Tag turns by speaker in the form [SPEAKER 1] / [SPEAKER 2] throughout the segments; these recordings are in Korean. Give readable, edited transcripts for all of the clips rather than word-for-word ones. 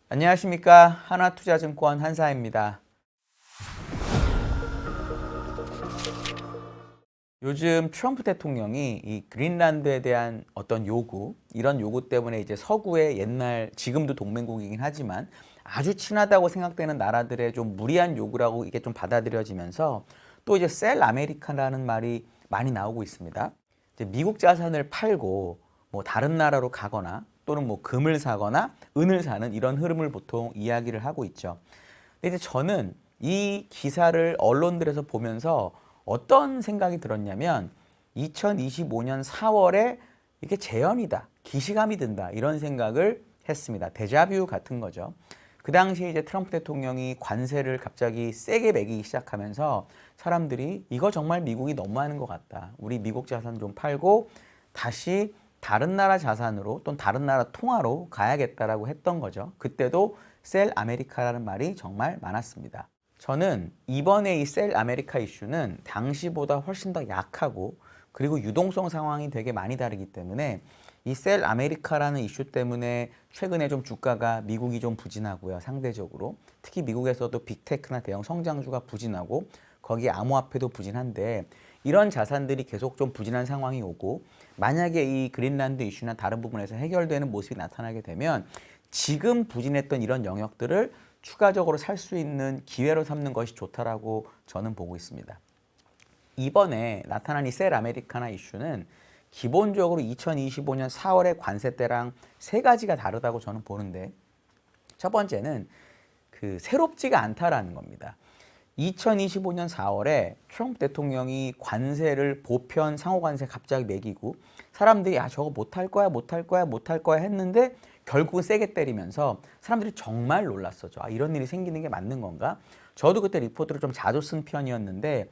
[SPEAKER 1] 안녕하십니까. 하나투자증권 한사입니다. 요즘 트럼프 대통령이 이 그린란드에 대한 어떤 요구, 이런 요구 때문에 이제 서구의 옛날, 지금도 동맹국이긴 하지만 아주 친하다고 생각되는 나라들의 좀 무리한 요구라고 이게 좀 받아들여지면서 또 이제 셀 아메리카라는 말이 많이 나오고 있습니다. 이제 미국 자산을 팔고 뭐 다른 나라로 가거나 또는 뭐 금을 사거나 은을 사는 이런 흐름을 보통 이야기를 하고 있죠. 근데 이제 저는 이 기사를 언론들에서 보면서 어떤 생각이 들었냐면 2025년 4월에 이게 재현이다, 기시감이 든다 이런 생각을 했습니다. 데자뷰 같은 거죠. 그 당시에 이제 트럼프 대통령이 관세를 갑자기 세게 매기기 시작하면서 사람들이 이거 정말 미국이 너무하는 것 같다. 우리 미국 자산 좀 팔고 다시 다른 나라 자산으로 또는 다른 나라 통화로 가야겠다라고 했던 거죠. 그때도 셀 아메리카라는 말이 정말 많았습니다. 저는 이번에 이 셀 아메리카 이슈는 당시보다 훨씬 더 약하고 그리고 유동성 상황이 되게 많이 다르기 때문에 이 셀 아메리카라는 이슈 때문에 최근에 좀 주가가 미국이 좀 부진하고요. 상대적으로. 특히 미국에서도 빅테크나 대형 성장주가 부진하고 거기에 암호화폐도 부진한데 이런 자산들이 계속 좀 부진한 상황이 오고 만약에 이 그린란드 이슈나 다른 부분에서 해결되는 모습이 나타나게 되면 지금 부진했던 이런 영역들을 추가적으로 살 수 있는 기회로 삼는 것이 좋다라고 저는 보고 있습니다. 이번에 나타난 이 셀 아메리카나 이슈는 기본적으로 2025년 4월의 관세 때랑 세 가지가 다르다고 저는 보는데 첫 번째는 새롭지가 않다라는 겁니다. 2025년 4월에 트럼프 대통령이 관세를 보편 상호관세 갑자기 매기고 사람들이 저거 못할 거야 못할 거야 못할 거야 했는데 결국은 세게 때리면서 사람들이 정말 놀랐었죠. 이런 일이 생기는 게 맞는 건가? 저도 그때 리포트를 좀 자주 쓴 편이었는데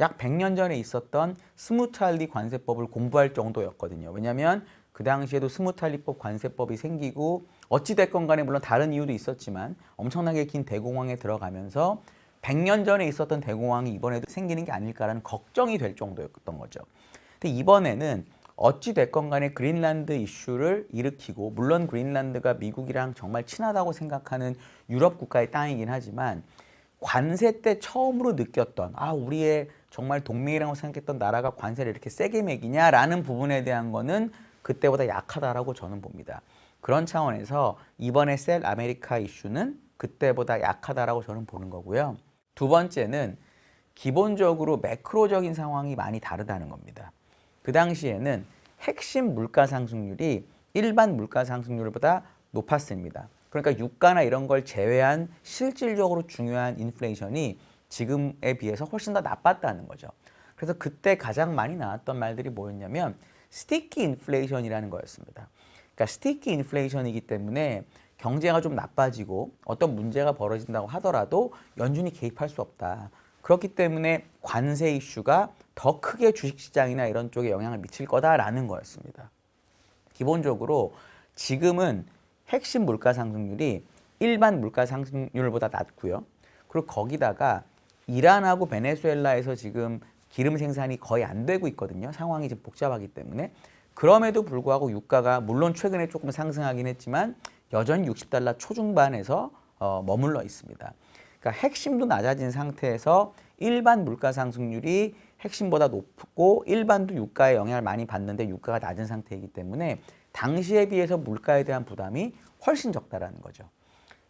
[SPEAKER 1] 약 100년 전에 있었던 스무트할리 관세법을 공부할 정도였거든요. 왜냐하면 그 당시에도 스무트할리법 관세법이 생기고 어찌됐건 간에 물론 다른 이유도 있었지만 엄청나게 긴 대공황에 들어가면서 100년 전에 있었던 대공황이 이번에도 생기는 게 아닐까라는 걱정이 될 정도였던 거죠. 근데 이번에는 어찌 됐건 간에 그린란드 이슈를 일으키고 물론 그린란드가 미국이랑 정말 친하다고 생각하는 유럽 국가의 땅이긴 하지만 관세 때 처음으로 느꼈던 우리의 정말 동맹이라고 생각했던 나라가 관세를 이렇게 세게 매기냐라는 부분에 대한 거는 그때보다 약하다라고 저는 봅니다. 그런 차원에서 이번에 셀 아메리카 이슈는 그때보다 약하다라고 저는 보는 거고요. 두 번째는 기본적으로 매크로적인 상황이 많이 다르다는 겁니다. 그 당시에는 핵심 물가 상승률이 일반 물가 상승률보다 높았습니다. 그러니까 유가나 이런 걸 제외한 실질적으로 중요한 인플레이션이 지금에 비해서 훨씬 더 나빴다는 거죠. 그래서 그때 가장 많이 나왔던 말들이 뭐였냐면 스티키 인플레이션이라는 거였습니다. 그러니까 스티키 인플레이션이기 때문에 경제가 좀 나빠지고 어떤 문제가 벌어진다고 하더라도 연준이 개입할 수 없다. 그렇기 때문에 관세 이슈가 더 크게 주식시장이나 이런 쪽에 영향을 미칠 거다라는 거였습니다. 기본적으로 지금은 핵심 물가 상승률이 일반 물가 상승률보다 낮고요. 그리고 거기다가 이란하고 베네수엘라에서 지금 기름 생산이 거의 안 되고 있거든요. 상황이 좀 복잡하기 때문에. 그럼에도 불구하고 유가가 물론 최근에 조금 상승하긴 했지만 여전히 60달러 초중반에서 머물러 있습니다. 그러니까 핵심도 낮아진 상태에서 일반 물가 상승률이 핵심보다 높고 일반도 유가에 영향을 많이 받는데 유가가 낮은 상태이기 때문에 당시에 비해서 물가에 대한 부담이 훨씬 적다라는 거죠.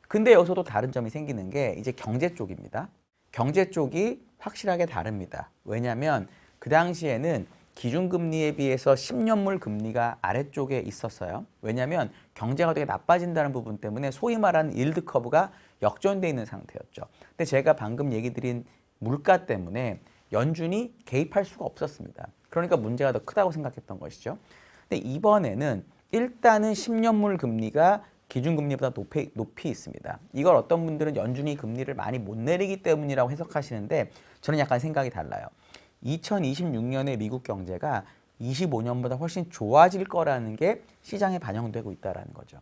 [SPEAKER 1] 근데 여기서도 다른 점이 생기는 게 이제 경제 쪽입니다. 경제 쪽이 확실하게 다릅니다. 왜냐하면 그 당시에는 기준금리에 비해서 10년물 금리가 아래쪽에 있었어요. 왜냐하면 경제가 되게 나빠진다는 부분 때문에 소위 말하는 일드 커브가 역전되어 있는 상태였죠. 근데 제가 방금 얘기 드린 물가 때문에 연준이 개입할 수가 없었습니다. 그러니까 문제가 더 크다고 생각했던 것이죠. 근데 이번에는 일단은 10년물 금리가 기준금리보다 높이 있습니다. 이걸 어떤 분들은 연준이 금리를 많이 못 내리기 때문이라고 해석하시는데 저는 약간 생각이 달라요. 2026년에 미국 경제가 25년보다 훨씬 좋아질 거라는 게 시장에 반영되고 있다는 거죠.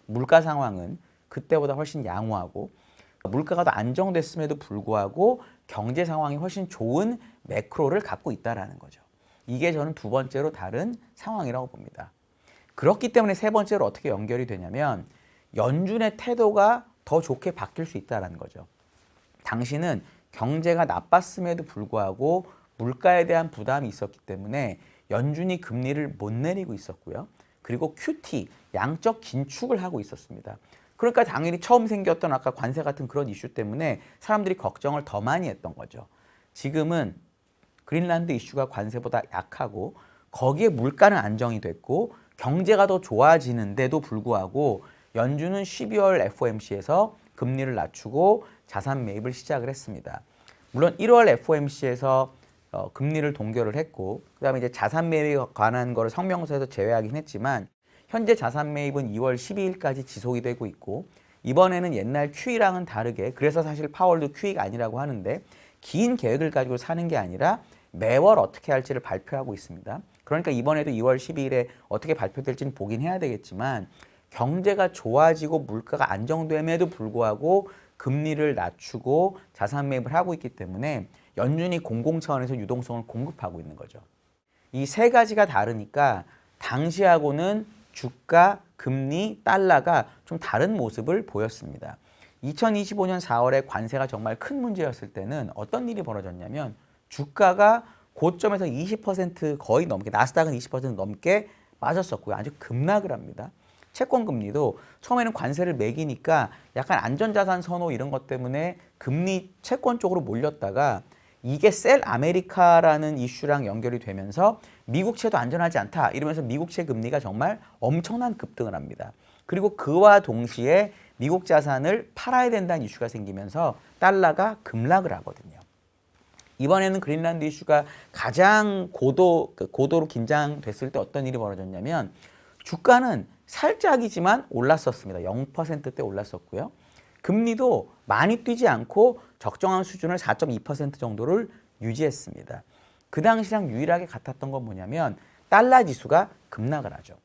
[SPEAKER 1] 물가 상황은 그때보다 훨씬 양호하고 물가가 더 안정됐음에도 불구하고 경제 상황이 훨씬 좋은 매크로를 갖고 있다는 거죠. 이게 저는 두 번째로 다른 상황이라고 봅니다. 그렇기 때문에 세 번째로 어떻게 연결이 되냐면 연준의 태도가 더 좋게 바뀔 수 있다는 거죠. 당시는 경제가 나빴음에도 불구하고 물가에 대한 부담이 있었기 때문에 연준이 금리를 못 내리고 있었고요. 그리고 QT, 양적 긴축을 하고 있었습니다. 그러니까 당연히 처음 생겼던 아까 관세 같은 그런 이슈 때문에 사람들이 걱정을 더 많이 했던 거죠. 지금은 그린란드 이슈가 관세보다 약하고 거기에 물가는 안정이 됐고 경제가 더 좋아지는데도 불구하고 연준은 12월 FOMC에서 금리를 낮추고 자산 매입을 시작을 했습니다. 물론 1월 FOMC에서 금리를 동결을 했고 그다음에 이제 자산 매입에 관한 거를 성명서에서 제외하긴 했지만 현재 자산 매입은 2월 12일까지 지속이 되고 있고 이번에는 옛날 QE랑은 다르게 그래서 사실 파월도 QE가 아니라고 하는데 긴 계획을 가지고 사는 게 아니라 매월 어떻게 할지를 발표하고 있습니다. 그러니까 이번에도 2월 12일에 어떻게 발표될지는 보긴 해야 되겠지만 경제가 좋아지고 물가가 안정됨에도 불구하고 금리를 낮추고 자산 매입을 하고 있기 때문에 연준이 공공 차원에서 유동성을 공급하고 있는 거죠. 이 세 가지가 다르니까 당시하고는 주가, 금리, 달러가 좀 다른 모습을 보였습니다. 2025년 4월에 관세가 정말 큰 문제였을 때는 어떤 일이 벌어졌냐면 주가가 고점에서 20% 거의 넘게 나스닥은 20% 넘게 빠졌었고요. 아주 급락을 합니다. 채권 금리도 처음에는 관세를 매기니까 약간 안전자산 선호 이런 것 때문에 금리 채권 쪽으로 몰렸다가 이게 셀 아메리카라는 이슈랑 연결이 되면서 미국채도 안전하지 않다 이러면서 미국채 금리가 정말 엄청난 급등을 합니다. 그리고 그와 동시에 미국 자산을 팔아야 된다는 이슈가 생기면서 달러가 급락을 하거든요. 이번에는 그린란드 이슈가 가장 고도로 긴장됐을 때 어떤 일이 벌어졌냐면 주가는 살짝이지만 올랐었습니다. 0%대 올랐었고요. 금리도 많이 뛰지 않고 적정한 수준을 4.2% 정도를 유지했습니다. 그 당시랑 유일하게 같았던 건 뭐냐면 달러 지수가 급락을 하죠.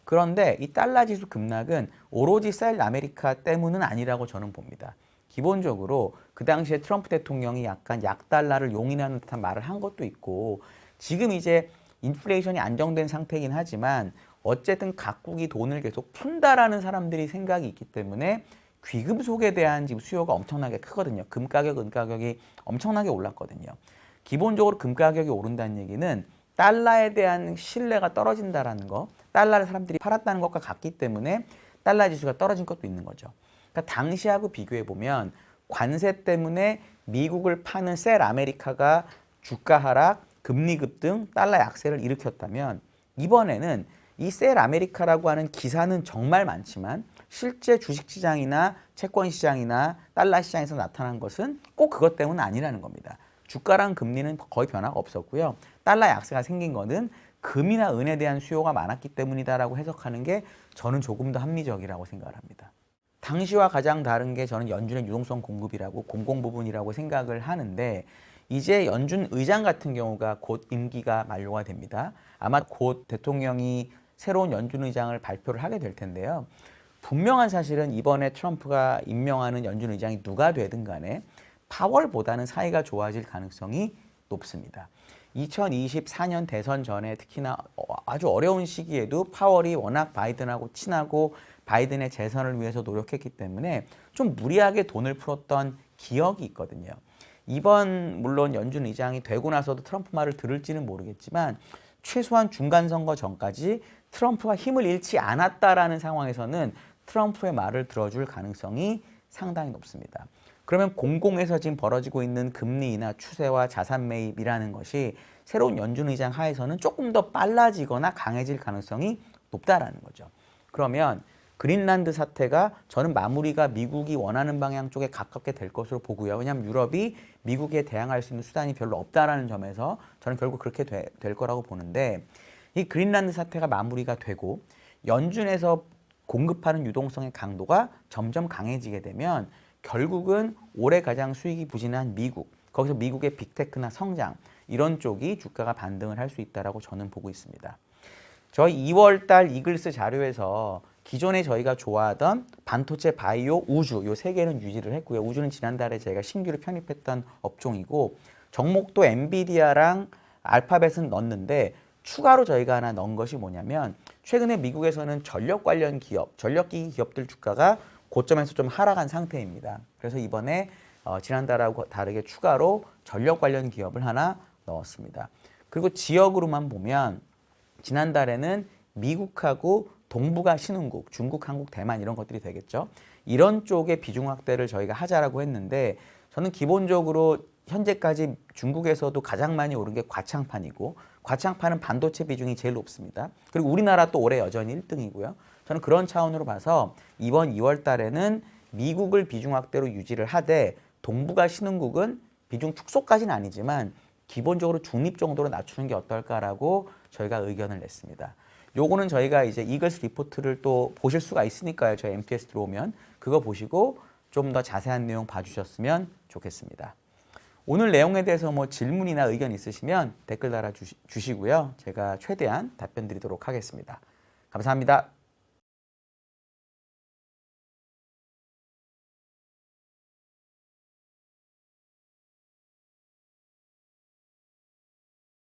[SPEAKER 1] 그런데 이 달러 지수 급락은 오로지 셀 아메리카 때문은 아니라고 저는 봅니다. 기본적으로 그 당시에 트럼프 대통령이 약간 약달러를 용인하는 듯한 말을 한 것도 있고 지금 이제 인플레이션이 안정된 상태이긴 하지만 어쨌든 각국이 돈을 계속 푼다라는 사람들이 생각이 있기 때문에 귀금속에 대한 지금 수요가 엄청나게 크거든요. 금 가격, 은 가격이 엄청나게 올랐거든요. 기본적으로 금 가격이 오른다는 얘기는 달러에 대한 신뢰가 떨어진다라는 거, 달러를 사람들이 팔았다는 것과 같기 때문에 달러 지수가 떨어진 것도 있는 거죠. 그러니까 당시하고 비교해 보면 관세 때문에 미국을 파는 셀 아메리카가 주가 하락, 금리 급등, 달러 약세를 일으켰다면 이번에는 이 셀 아메리카라고 하는 기사는 정말 많지만 실제 주식시장이나 채권시장이나 달러 시장에서 나타난 것은 꼭 그것 때문은 아니라는 겁니다. 주가랑 금리는 거의 변화가 없었고요. 달러 약세가 생긴 거는 금이나 은에 대한 수요가 많았기 때문이다라고 해석하는 게 저는 조금 더 합리적이라고 생각을 합니다. 당시와 가장 다른 게 저는 연준의 유동성 공급이라고 공공 부분이라고 생각을 하는데 이제 연준 의장 같은 경우가 곧 임기가 만료가 됩니다. 아마 곧 대통령이 새로운 연준 의장을 발표를 하게 될 텐데요. 분명한 사실은 이번에 트럼프가 임명하는 연준 의장이 누가 되든 간에 파월보다는 사이가 좋아질 가능성이 높습니다. 2024년 대선 전에 특히나 아주 어려운 시기에도 파월이 워낙 바이든하고 친하고 바이든의 재선을 위해서 노력했기 때문에 좀 무리하게 돈을 풀었던 기억이 있거든요. 이번 물론 연준 의장이 되고 나서도 트럼프 말을 들을지는 모르겠지만 최소한 중간선거 전까지 트럼프가 힘을 잃지 않았다라는 상황에서는 트럼프의 말을 들어줄 가능성이 상당히 높습니다. 그러면 공공에서 지금 벌어지고 있는 금리 인하 추세와 자산 매입이라는 것이 새로운 연준 의장 하에서는 조금 더 빨라지거나 강해질 가능성이 높다라는 거죠. 그러면 그린란드 사태가 저는 마무리가 미국이 원하는 방향 쪽에 가깝게 될 것으로 보고요. 왜냐하면 유럽이 미국에 대항할 수 있는 수단이 별로 없다라는 점에서 저는 결국 그렇게 될 거라고 보는데 이 그린란드 사태가 마무리가 되고 연준에서 공급하는 유동성의 강도가 점점 강해지게 되면 결국은 올해 가장 수익이 부진한 미국, 거기서 미국의 빅테크나 성장 이런 쪽이 주가가 반등을 할 수 있다라고 저는 보고 있습니다. 저희 2월 달 이글스 자료에서 기존에 저희가 좋아하던 반도체, 바이오, 우주 요 세 개는 유지를 했고요. 우주는 지난달에 저희가 신규로 편입했던 업종이고 종목도 엔비디아랑 알파벳은 넣었는데 추가로 저희가 하나 넣은 것이 뭐냐면 최근에 미국에서는 전력 관련 기업, 전력기기 기업들 주가가 고점에서 좀 하락한 상태입니다. 그래서 이번에 지난달하고 다르게 추가로 전력 관련 기업을 하나 넣었습니다. 그리고 지역으로만 보면 지난달에는 미국하고 동북아 신흥국, 중국, 한국, 대만 이런 것들이 되겠죠. 이런 쪽의 비중 확대를 저희가 하자라고 했는데 저는 기본적으로 현재까지 중국에서도 가장 많이 오른 게 과창판이고 과창판은 반도체 비중이 제일 높습니다. 그리고 우리나라 또 올해 여전히 1등이고요. 저는 그런 차원으로 봐서 이번 2월 달에는 미국을 비중 확대로 유지를 하되 동북아 신흥국은 비중 축소까지는 아니지만 기본적으로 중립 정도로 낮추는 게 어떨까라고 저희가 의견을 냈습니다. 요거는 저희가 이제 이글스 리포트를 또 보실 수가 있으니까요. 저희 MTS 들어오면 그거 보시고 좀 더 자세한 내용 봐주셨으면 좋겠습니다. 오늘 내용에 대해서 뭐 질문이나 의견 있으시면 댓글 달아주시고요. 제가 최대한 답변 드리도록 하겠습니다. 감사합니다.